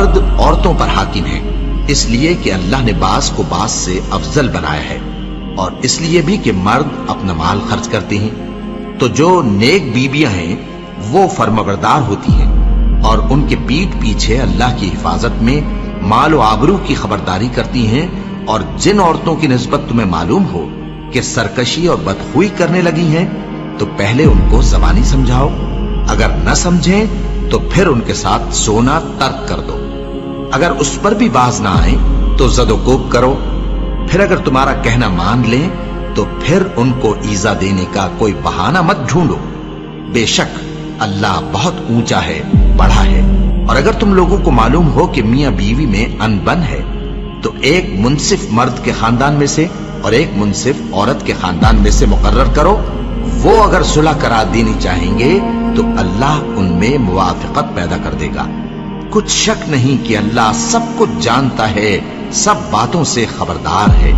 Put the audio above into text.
مرد عورتوں پر حاکم ہیں، اس لیے کہ اللہ نے بعض کو بعض سے افضل بنایا ہے، اور اس لیے بھی کہ مرد اپنا مال خرچ کرتے ہیں۔ تو جو نیک بیویاں ہیں وہ فرمانبردار ہوتی ہیں، اور ان کے پیٹھ پیچھے اللہ کی حفاظت میں مال و آبرو کی خبرداری کرتی ہیں۔ اور جن عورتوں کی نسبت تمہیں معلوم ہو کہ سرکشی اور بدخوئی کرنے لگی ہیں تو پہلے ان کو زبانی سمجھاؤ، اگر نہ سمجھیں تو پھر ان کے ساتھ سونا ترک کر دو۔ اگر اس پر بھی باز نہ آئیں تو زد و کوب کرو، پھر اگر تمہارا کہنا مان لیں تو پھر ان کو ایذا دینے کا کوئی بہانہ مت ڈھونڈو، بے شک اللہ بہت اونچا ہے، بڑا ہے۔ اور اگر تم لوگوں کو معلوم ہو کہ میاں بیوی میں ان بن ہے تو ایک منصف مرد کے خاندان میں سے اور ایک منصف عورت کے خاندان میں سے مقرر کرو، وہ اگر صلح کرا دینی چاہیں گے تو اللہ ان میں موافقت پیدا کر دے گا۔ کچھ شک نہیں کہ اللہ سب کچھ جانتا ہے، سب باتوں سے خبردار ہے۔